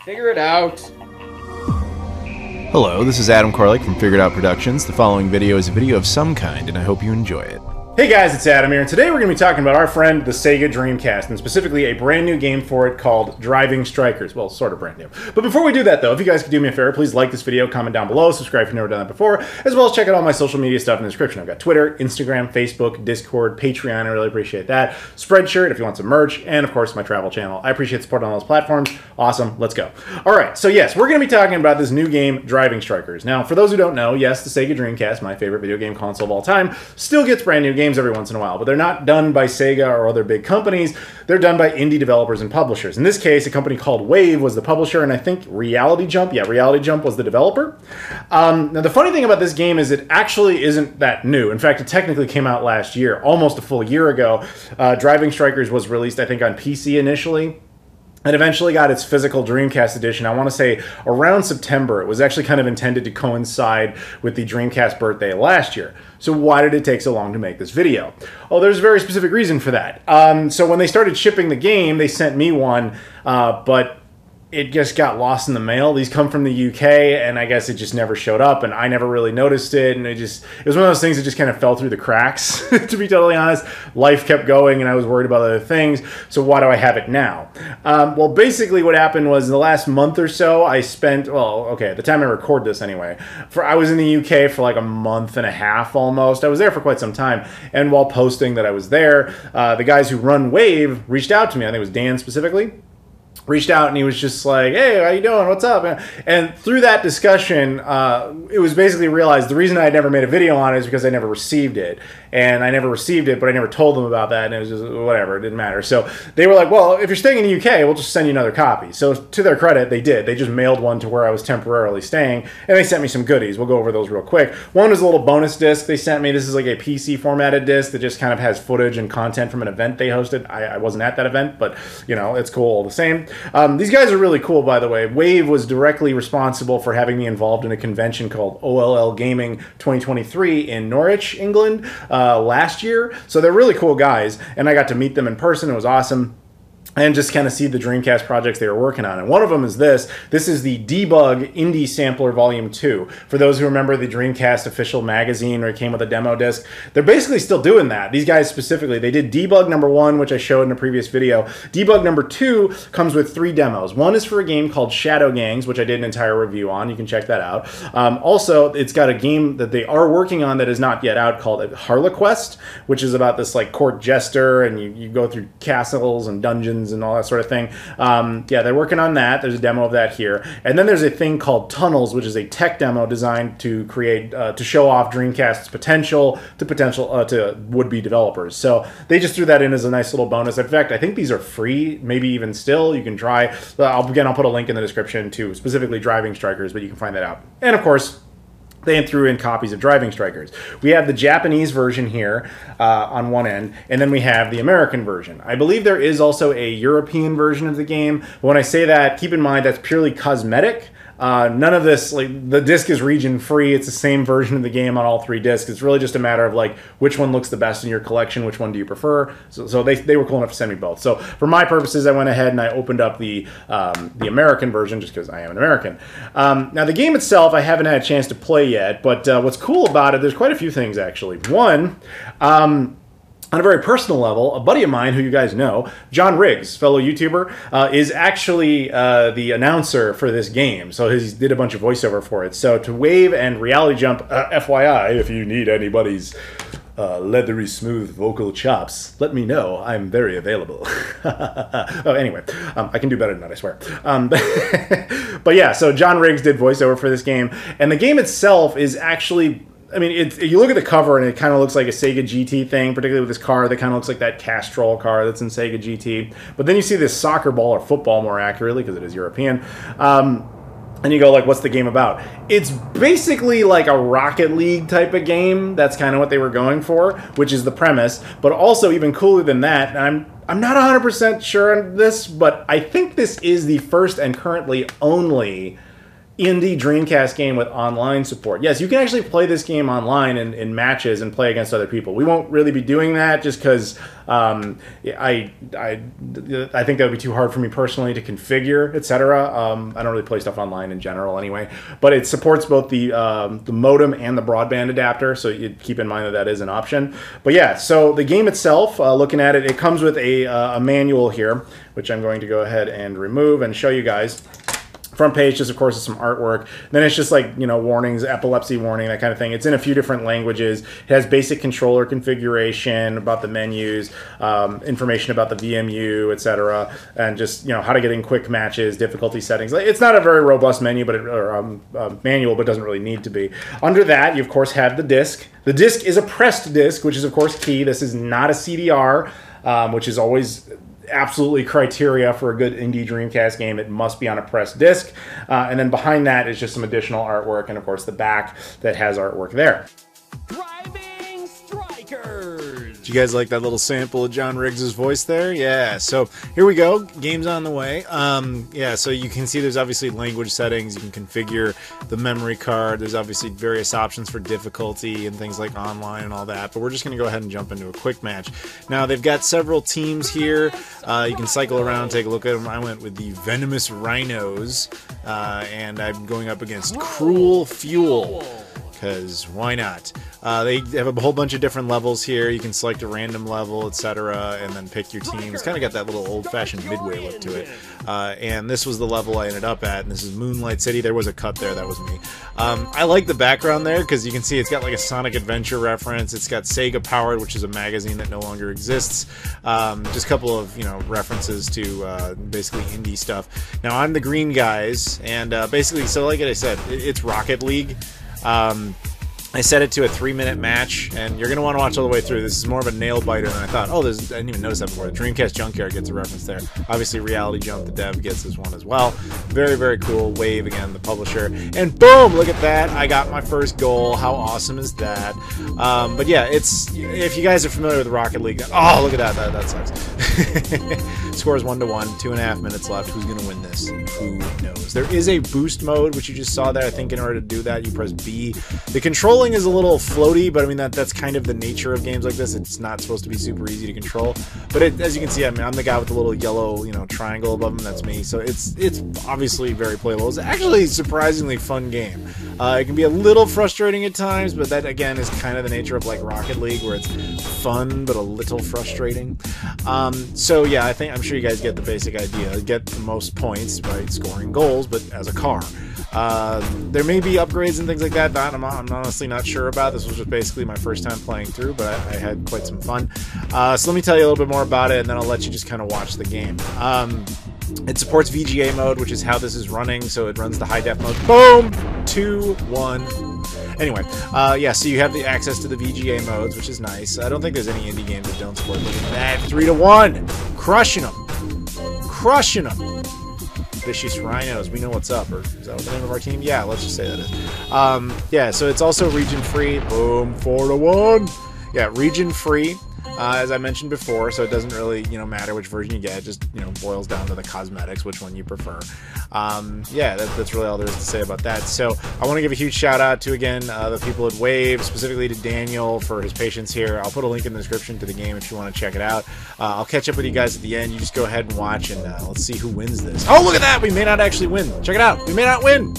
Figure it out. Hello, this is Adam Koralik from Figured Out Productions. The following video is a video of some kind, and I hope you enjoy it. Hey guys, it's Adam here, and today we're going to be talking about our friend, the Sega Dreamcast, and specifically a brand new game for it called Driving Strikers. Well, sort of brand new. But before we do that though, if you guys could do me a favor, please like this video, comment down below, subscribe if you've never done that before, as well as check out all my social media stuff in the description. I've got Twitter, Instagram, Facebook, Discord, Patreon, I really appreciate that. Spreadshirt if you want some merch, and of course my travel channel. I appreciate the support on those platforms. Awesome, let's go. Alright, so yes, we're going to be talking about this new game, Driving Strikers. Now, for those who don't know, yes, the Sega Dreamcast, my favorite video game console of all time, still gets brand new games every once in a while, but they're not done by Sega or other big companies. They're done by indie developers and publishers. In this case, a company called Wave was the publisher, and I think Reality Jump was the developer. Now, the funny thing about this game is it actually isn't that new. In fact, it technically came out last year, almost a full year ago. Driving Strikers was released, I think, on PC initially. It eventually got its physical Dreamcast edition, I want to say around September. It was actually kind of intended to coincide with the Dreamcast birthday last year. So why did it take so long to make this video? Oh, there's a very specific reason for that. So when they started shipping the game, they sent me one, but it just got lost in the mail. These come from the UK, and I guess it just never showed up, and I never really noticed it, and it was one of those things that just kind of fell through the cracks, to be totally honest. Life kept going, and I was worried about other things, so why do I have it now? Well, basically what happened was in the last month or so, I spent, well, okay, at the time I record this anyway, I was in the UK for like a month and a half almost. I was there for quite some time, and while posting that I was there, the guys who run Wave reached out to me. I think it was Dan specifically. Reached out and he was just like, hey, how you doing? What's up? And through that discussion, it was basically realized the reason I had never made a video on it is because I never received it. And I never received it, but I never told them about that, and it was just whatever, it didn't matter. So they were like, well, if you're staying in the UK, we'll just send you another copy. So to their credit, they did. They just mailed one to where I was temporarily staying, and they sent me some goodies. We'll go over those real quick. One was a little bonus disc they sent me. This is like a PC formatted disc that just kind of has footage and content from an event they hosted. I wasn't at that event, but you know, it's cool all the same. These guys are really cool, by the way. Wave was directly responsible for having me involved in a convention called OLL Gaming 2023 in Norwich, England, last year. So they're really cool guys, and I got to meet them in person. It was awesome. And just kind of see the Dreamcast projects they were working on. And one of them is this. This is the Debug Indie Sampler Volume 2. For those who remember the Dreamcast official magazine where it came with a demo disc, they're basically still doing that. These guys specifically, they did Debug number 1, which I showed in a previous video. Debug number 2 comes with 3 demos. One is for a game called Shadow Gangs, which I did an entire review on. You can check that out. Also, it's got a game that they are working on that is not yet out called Harlequest, which is about this like court jester, and you go through castles and dungeons and all that sort of thing. Yeah, they're working on that. There's a demo of that here. And then there's a thing called Tunnels, which is a tech demo designed to create, to show off Dreamcast's potential to would-be developers. So they just threw that in as a nice little bonus. In fact, I think these are free, maybe even still. You can try. I'll put a link in the description to specifically Driving Strikers, but you can find that out. And of course, they threw in copies of Driving Strikers. We have the Japanese version here on one end, and then we have the American version. I believe there is also a European version of the game. But when I say that, keep in mind that's purely cosmetic. None of this, like, the disc is region free. It's the same version of the game on all 3 discs. It's really just a matter of like which one looks the best in your collection, which one do you prefer. So they were cool enough to send me both. So for my purposes, I went ahead and I opened up the American version just because I am an American. Now the game itself, I haven't had a chance to play yet, but what's cool about it, there's quite a few things actually. One, on a very personal level, a buddy of mine who you guys know, John Riggs, fellow YouTuber, is actually the announcer for this game. So he did a bunch of voiceover for it. So to Wave and Reality Jump, FYI, if you need anybody's leathery smooth vocal chops, let me know. I'm very available. Oh, anyway, I can do better than that, I swear. But yeah, so John Riggs did voiceover for this game. And the game itself is actually, I mean, you look at the cover and it kind of looks like a Sega GT thing, particularly with this car that kind of looks like that Castrol car that's in Sega GT. But then you see this soccer ball, or football more accurately, because it is European. And you go like, what's the game about? It's basically like a Rocket League type of game. That's kind of what they were going for, which is the premise. But also even cooler than that, and I'm not 100% sure on this, but I think this is the first and currently only indie Dreamcast game with online support. Yes, you can actually play this game online in matches and play against other people. We won't really be doing that just because I think that would be too hard for me personally to configure, etc. I don't really play stuff online in general anyway. But it supports both the modem and the broadband adapter, so you keep in mind that that is an option. But yeah, so the game itself, looking at it, it comes with a manual here, which I'm going to go ahead and remove and show you guys. Front page just, of course, is some artwork. Then it's just like, you know, warnings, epilepsy warning, that kind of thing. It's in a few different languages. It has basic controller configuration, about the menus, information about the VMU, etc., and just, you know, how to get in quick matches, difficulty settings. It's not a very robust menu, but manual, but doesn't really need to be. Under that, you of course have the disc. The disc is a pressed disc, which is of course key. This is not a CDR, which is always absolutely criteria for a good indie Dreamcast game. It must be on a pressed disc. And then behind that is just some additional artwork, and of course the back that has artwork there. Driving Strikers! Did you guys like that little sample of John Riggs' voice there? Yeah, so here we go. Game's on the way. Yeah, so you can see there's obviously language settings. You can configure the memory card. There's obviously various options for difficulty and things like online and all that. But we're just going to go ahead and jump into a quick match. Now, they've got several teams here. You can cycle around, take a look at them. I went with the Venomous Rhinos, and I'm going up against Cruel Fuel, because why not? They have a whole bunch of different levels here. You can select a random level, etc., and then pick your team. It's kind of got that little old-fashioned Midway look to it. And this was the level I ended up at, and this is Moonlight City. There was a cut there. That was me. I like the background there because you can see it's got like a Sonic Adventure reference. It's got Sega Powered, which is a magazine that no longer exists. Just a couple of, you know, references to basically indie stuff. Now, I'm the green guys, and basically, so like I said, it's Rocket League. I set it to a 3-minute match, and you're going to want to watch all the way through. This is more of a nail-biter than I thought. Oh, I didn't even notice that before. The Dreamcast Junkyard gets a reference there. Obviously, Reality Jump, the dev, gets this one as well. Very, very cool. Wave, again, the publisher. And boom! Look at that. I got my first goal. How awesome is that? But yeah, it's, if you guys are familiar with Rocket League, oh, look at that. That sucks. Score is 1-1. 2.5 minutes left. Who's going to win this? Who knows? There is a boost mode, which you just saw there. I think in order to do that, you press B. The controlling is a little floaty, but I mean that's kind of the nature of games like this. It's not supposed to be super easy to control, but as you can see, I mean, I'm the guy with the little yellow, you know, triangle above him. That's me. So it's obviously very playable. It's actually a surprisingly fun game. It can be a little frustrating at times, but that again is kind of the nature of like Rocket League, where it's fun but a little frustrating. So yeah, I'm sure you guys get the basic idea. Get the most points by scoring goals, but as a car. There may be upgrades and things like that I'm honestly not sure about. This was just basically my first time playing through, but I had quite some fun. So let me tell you a little bit more about it, and then I'll let you just kind of watch the game. It supports VGA mode, which is how this is running, so it runs the high def mode. Boom! 2-1. Anyway, yeah, so you have the access to the VGA modes, which is nice. I don't think there's any indie games that don't support. Look at that, 3-1! Crushing them! Crushing them! Vicious Rhinos, we know what's up. Or is that the name of our team? Yeah, let's just say that is. Yeah, so it's also region free. Boom, 4-1. Yeah, region free, as I mentioned before, so it doesn't really, you know, matter which version you get. It just, you know, boils down to the cosmetics, which one you prefer. Yeah, that's really all there is to say about that. So I want to give a huge shout out to, again, the people at Wave, specifically to Daniel for his patience here. I'll put a link in the description to the game if you want to check it out. I'll catch up with you guys at the end. You just go ahead and watch, and let's see who wins this. Oh, look at that! We may not actually win. Check it out. We may not win.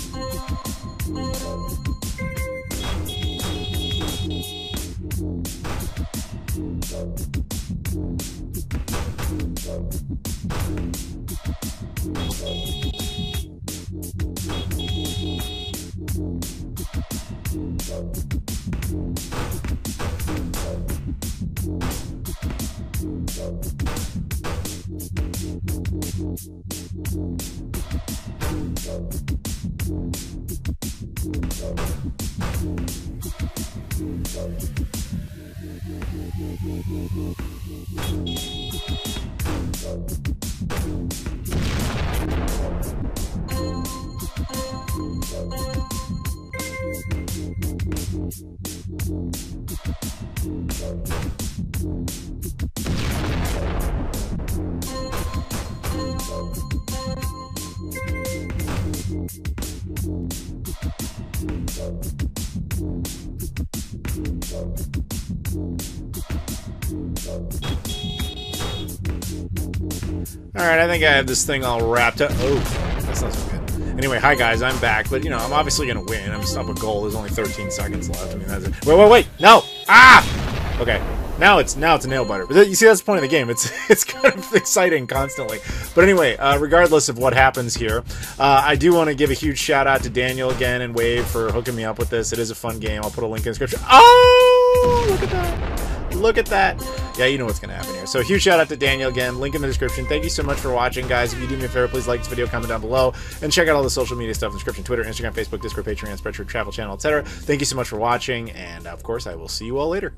Alright, I think I have this thing all wrapped up. Oh, that's not so good. Anyway, hi guys, I'm back, but you know, I'm obviously gonna win. I'm up a goal. There's only 13 seconds left. I mean, that's it. Wait! No! Ah! Okay. Now it's a nail biter. But you see, that's the point of the game. It's kind of exciting constantly. But anyway, regardless of what happens here, I do want to give a huge shout out to Daniel again and Wave for hooking me up with this. It is a fun game. I'll put a link in the description. Oh, look at that! Look at that! Yeah, you know what's going to happen here. So huge shout out to Daniel again. Link in the description. Thank you so much for watching, guys. If you do me a favor, please like this video, comment down below, and check out all the social media stuff in the description: Twitter, Instagram, Facebook, Discord, Patreon, Spreadshirt, Travel Channel, etc. Thank you so much for watching, and of course, I will see you all later.